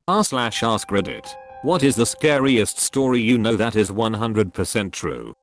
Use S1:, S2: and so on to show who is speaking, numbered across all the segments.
S1: r/AskReddit. What is the scariest story you know that is 100% true?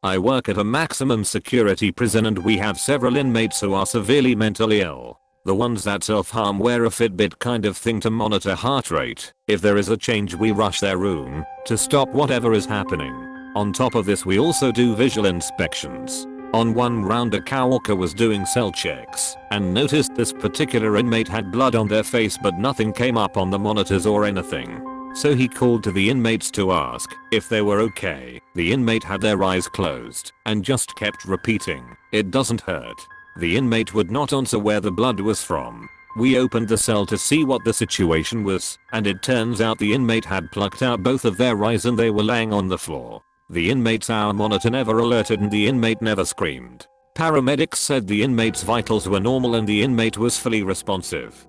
S1: I work at a maximum security prison and we have several inmates who are severely mentally ill. The ones that self-harm wear a Fitbit kind of thing to monitor heart rate. If there is a change we rush their room to stop whatever is happening. On top of this we also do visual inspections. On one round a coworker was doing cell checks and noticed this particular inmate had blood on their face but nothing came up on the monitors or anything. So he called to the inmates to ask if they were okay. The inmate had their eyes closed and just kept repeating, "It doesn't hurt." The inmate would not answer where the blood was from. We opened the cell to see what the situation was, and it turns out the inmate had plucked out both of their eyes and they were laying on the floor. The inmate's hour monitor never alerted and the inmate never screamed. Paramedics said the inmate's vitals were normal and the inmate was fully responsive.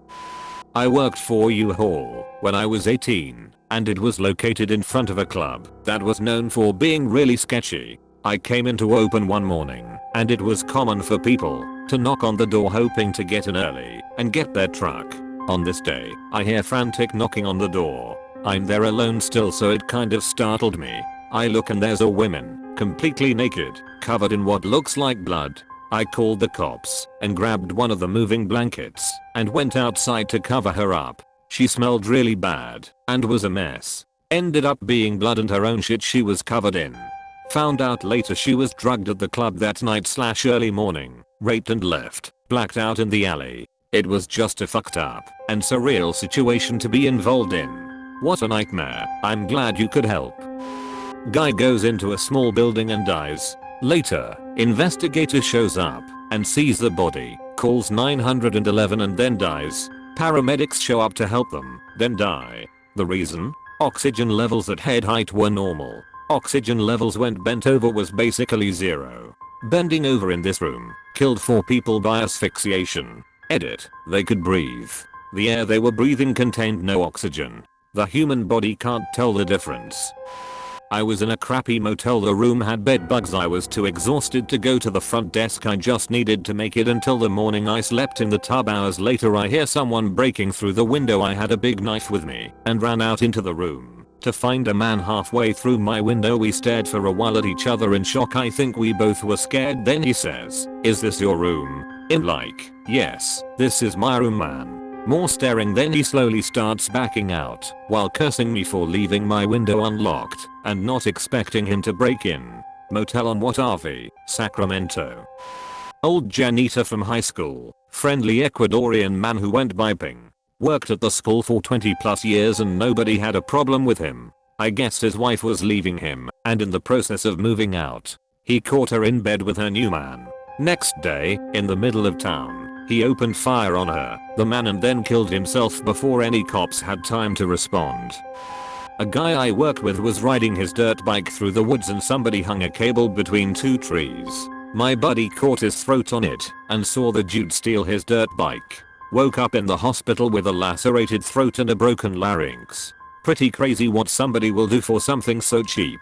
S1: I worked for U-Haul when I was 18, and it was located in front of a club that was known for being really sketchy. I came in to open one morning, and it was common for people to knock on the door hoping to get in early and get their truck. On this day, I hear frantic knocking on the door. I'm there alone still, so it kind of startled me. I look and there's a woman, completely naked, covered in what looks like blood. I called the cops and grabbed one of the moving blankets and went outside to cover her up. She smelled really bad and was a mess. Ended up being blood and her own shit she was covered in. Found out later she was drugged at the club that night/early morning, raped and left, blacked out in the alley. It was just a fucked up and surreal situation to be involved in. What a nightmare. I'm glad you could help. Guy goes into a small building and dies. Later, investigator shows up and sees the body, calls 911 and then dies. Paramedics show up to help them, then die. The reason? Oxygen levels at head height were normal. Oxygen levels when bent over was basically zero. Bending over in this room killed 4 people by asphyxiation. Edit. They could breathe. The air they were breathing contained no oxygen. The human body can't tell the difference. I was in a crappy motel. The room had bed bugs. I was too exhausted to go to the front desk. I just needed to make it until the morning. I slept in the tub. Hours later I hear someone breaking through the window. I had a big knife with me and ran out into the room to find a man halfway through my window. We stared for a while at each other in shock. I think we both were scared. Then he says, "Is this your room?" I'm like, "Yes, this is my room, man." More staring, then he slowly starts backing out while cursing me for leaving my window unlocked and not expecting him to break in. Motel on what RV, Sacramento. Old janitor from high school, friendly Ecuadorian man who went biping. Worked at the school for 20 plus years and nobody had a problem with him. I guess his wife was leaving him and in the process of moving out, he caught her in bed with her new man. Next day, in the middle of town, he opened fire on her, the man, and then killed himself before any cops had time to respond. A guy I worked with was riding his dirt bike through the woods and somebody hung a cable between 2 trees. My buddy caught his throat on it and saw the dude steal his dirt bike. Woke up in the hospital with a lacerated throat and a broken larynx. Pretty crazy what somebody will do for something so cheap.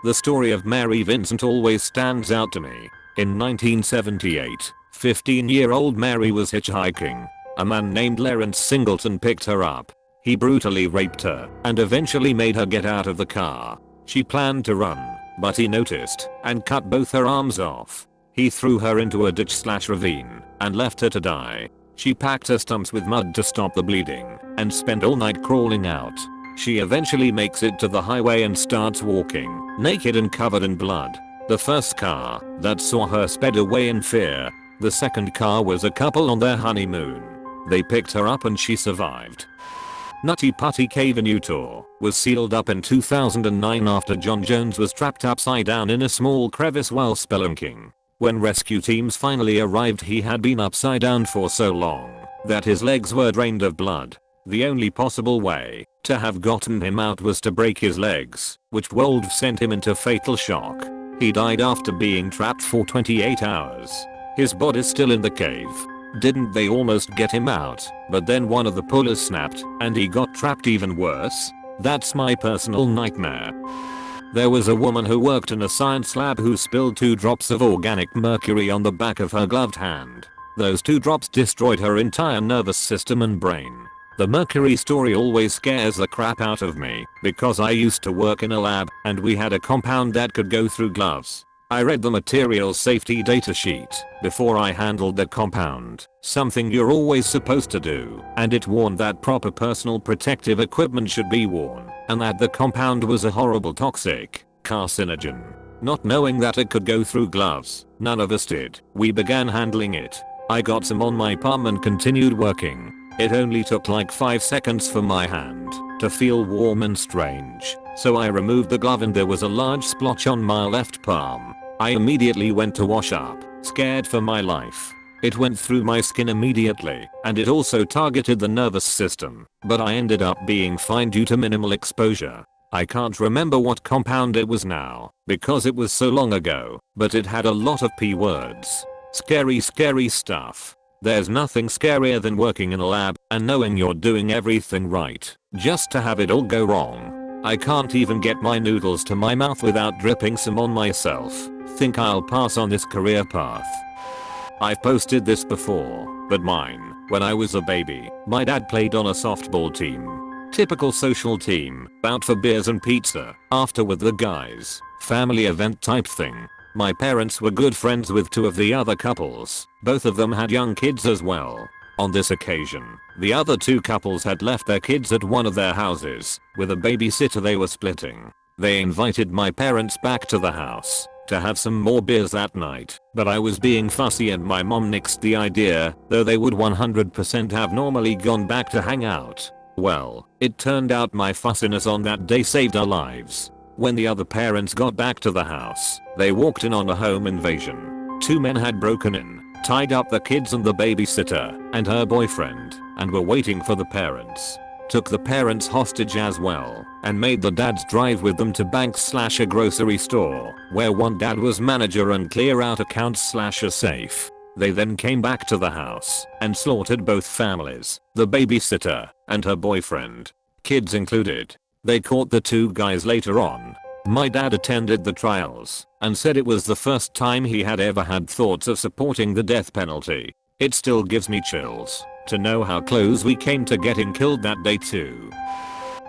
S1: The story of Mary Vincent always stands out to me. In 1978, 15-year-old Mary was hitchhiking. A man named Lawrence Singleton picked her up. He brutally raped her and eventually made her get out of the car. She planned to run, but he noticed and cut both her arms off. He threw her into a ditch/ravine and left her to die. She packed her stumps with mud to stop the bleeding and spent all night crawling out. She eventually makes it to the highway and starts walking, naked and covered in blood. The first car that saw her sped away in fear. The second car was a couple on their honeymoon. They picked her up and she survived. Nutty Putty Cave in Utah was sealed up in 2009 after John Jones was trapped upside down in a small crevice while spelunking. When rescue teams finally arrived, he had been upside down for so long that his legs were drained of blood. The only possible way to have gotten him out was to break his legs, which would have sent him into fatal shock. He died after being trapped for 28 hours. His body's still in the cave. Didn't they almost get him out, but then one of the pullers snapped and he got trapped even worse? That's my personal nightmare. There was a woman who worked in a science lab who spilled 2 drops of organic mercury on the back of her gloved hand. Those 2 drops destroyed her entire nervous system and brain. The mercury story always scares the crap out of me because I used to work in a lab and we had a compound that could go through gloves. I read the materials safety data sheet before I handled the compound, something you're always supposed to do, and it warned that proper personal protective equipment should be worn, and that the compound was a horrible toxic carcinogen. Not knowing that it could go through gloves, none of us did. We began handling it. I got some on my palm and continued working. It only took like 5 seconds for my hand to feel warm and strange, so I removed the glove and there was a large splotch on my left palm. I immediately went to wash up, scared for my life. It went through my skin immediately, and it also targeted the nervous system, but I ended up being fine due to minimal exposure. I can't remember what compound it was now, because it was so long ago, but it had a lot of P words. Scary stuff. There's nothing scarier than working in a lab and knowing you're doing everything right, just to have it all go wrong. I can't even get my noodles to my mouth without dripping some on myself. Think I'll pass on this career path. I've posted this before, but mine, when I was a baby, my dad played on a softball team. Typical social team, out for beers and pizza, after with the guys, family event type thing. My parents were good friends with 2 of the other couples, both of them had young kids as well. On this occasion, the other 2 couples had left their kids at one of their houses, with a babysitter they were splitting. They invited my parents back to the house to have some more beers that night, but I was being fussy and my mom nixed the idea, though they would 100% have normally gone back to hang out. Well, it turned out my fussiness on that day saved our lives. When the other parents got back to the house, they walked in on a home invasion. 2 men had broken in, tied up the kids and the babysitter and her boyfriend, and were waiting for the parents. Took the parents hostage as well, and made the dads drive with them to bank/a grocery store, where one dad was manager and clear out accounts/a safe. They then came back to the house and slaughtered both families, the babysitter and her boyfriend, kids included. They caught the 2 guys later on. My dad attended the trials and said it was the first time he had ever had thoughts of supporting the death penalty. It still gives me chills to know how close we came to getting killed that day too.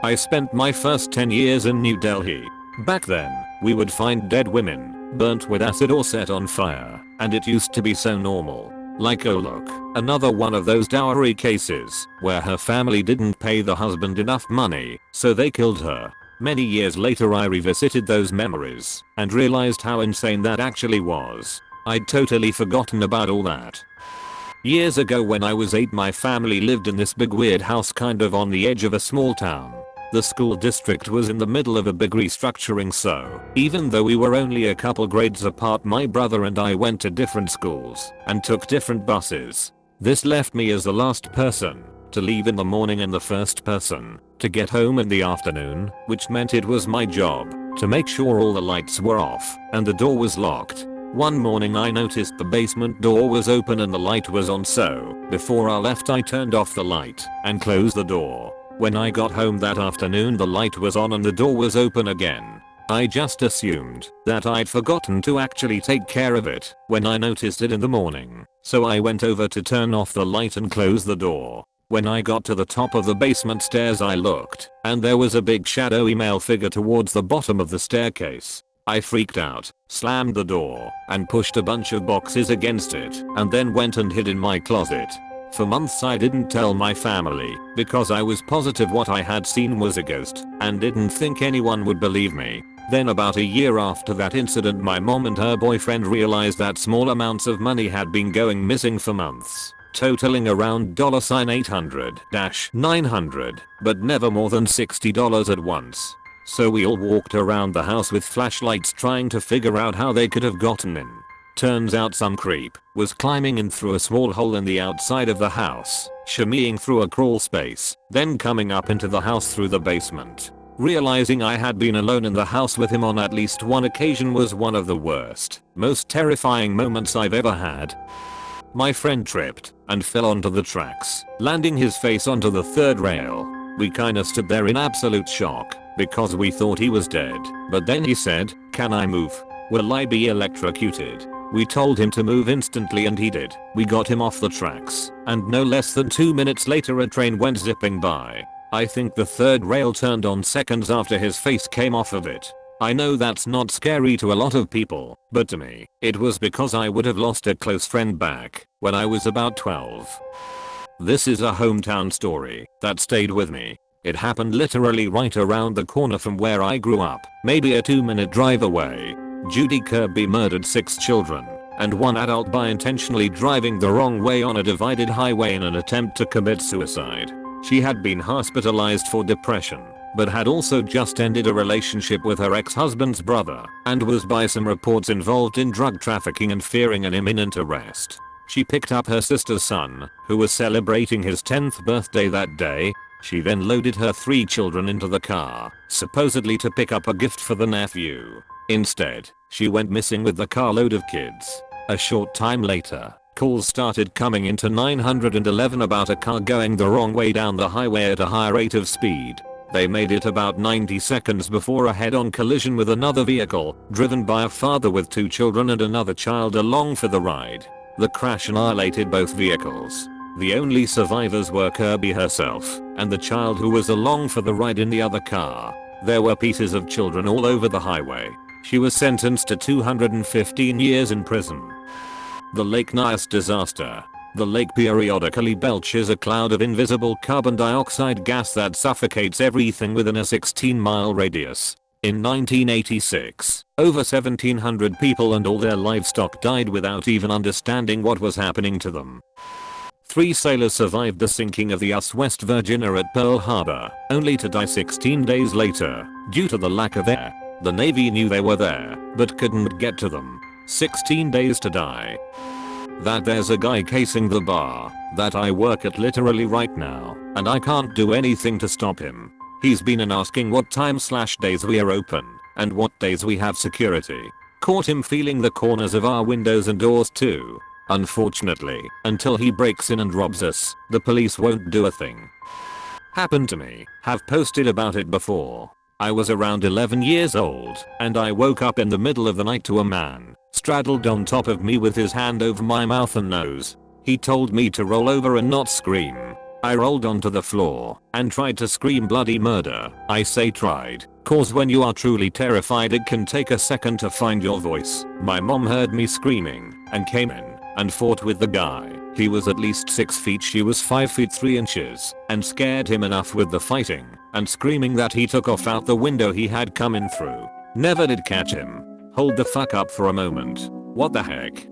S1: I spent my first 10 years in New Delhi. Back then, we would find dead women, burnt with acid or set on fire, and it used to be so normal. Like, oh look, another one of those dowry cases, where her family didn't pay the husband enough money, so they killed her. Many years later I revisited those memories, and realized how insane that actually was. I'd totally forgotten about all that. Years ago when I was 8 my family lived in this big weird house kind of on the edge of a small town. The school district was in the middle of a big restructuring, so even though we were only a couple grades apart my brother and I went to different schools and took different buses. This left me as the last person to leave in the morning and the first person to get home in the afternoon, which meant it was my job to make sure all the lights were off and the door was locked. One morning I noticed the basement door was open and the light was on, so before I left I turned off the light and closed the door. When I got home that afternoon the light was on and the door was open again. I just assumed that I'd forgotten to actually take care of it when I noticed it in the morning, so I went over to turn off the light and close the door. When I got to the top of the basement stairs I looked, and there was a big shadowy male figure towards the bottom of the staircase. I freaked out, slammed the door, and pushed a bunch of boxes against it, and then went and hid in my closet. For months I didn't tell my family, because I was positive what I had seen was a ghost, and didn't think anyone would believe me. Then about a year after that incident my mom and her boyfriend realized that small amounts of money had been going missing for months, totaling around $800-900, but never more than $60 at once. So we all walked around the house with flashlights trying to figure out how they could have gotten in. Turns out some creep was climbing in through a small hole in the outside of the house, shimmying through a crawl space, then coming up into the house through the basement. Realizing I had been alone in the house with him on at least one occasion was one of the worst, most terrifying moments I've ever had. My friend tripped and fell onto the tracks, landing his face onto the 3rd rail. We kinda stood there in absolute shock, because we thought he was dead, but then he said, "Can I move? Will I be electrocuted?" We told him to move instantly and he did. We got him off the tracks, and no less than 2 minutes later a train went zipping by. I think the third rail turned on seconds after his face came off of it. I know that's not scary to a lot of people, but to me, it was because I would have lost a close friend back when I was about 12. This is a hometown story that stayed with me. It happened literally right around the corner from where I grew up, maybe a 2-minute drive away. Judy Kirby murdered 6 children and 1 adult by intentionally driving the wrong way on a divided highway in an attempt to commit suicide. She had been hospitalized for depression, but had also just ended a relationship with her ex-husband's brother and was by some reports involved in drug trafficking and fearing an imminent arrest. She picked up her sister's son, who was celebrating his 10th birthday that day. She then loaded her 3 children into the car, supposedly to pick up a gift for the nephew. Instead, she went missing with the carload of kids. A short time later, calls started coming into 911 about a car going the wrong way down the highway at a high rate of speed. They made it about 90 seconds before a head-on collision with another vehicle, driven by a father with 2 children and another child along for the ride. The crash annihilated both vehicles. The only survivors were Kirby herself and the child who was along for the ride in the other car. There were pieces of children all over the highway. She was sentenced to 215 years in prison. The Lake Nyass disaster. The lake periodically belches a cloud of invisible carbon dioxide gas that suffocates everything within a 16-mile radius. In 1986, over 1,700 people and all their livestock died without even understanding what was happening to them. 3 sailors survived the sinking of the USS West Virginia at Pearl Harbor, only to die 16 days later due to the lack of air. The Navy knew they were there, but couldn't get to them. 16 days to die. That there's a guy casing the bar that I work at literally right now, and I can't do anything to stop him. He's been asking what time/days we are open, and what days we have security. Caught him feeling the corners of our windows and doors too. Unfortunately, until he breaks in and robs us, the police won't do a thing. Happened to me. Have posted about it before. I was around 11 years old, and I woke up in the middle of the night to a man straddled on top of me with his hand over my mouth and nose. He told me to roll over and not scream. I rolled onto the floor and tried to scream bloody murder. I say tried, cause when you are truly terrified it can take a second to find your voice. My mom heard me screaming and came in and fought with the guy. He was at least 6 feet, she was 5 feet 3 inches, and scared him enough with the fighting and screaming that he took off out the window he had come in through. Never did catch him. Hold the fuck up for a moment. What the heck?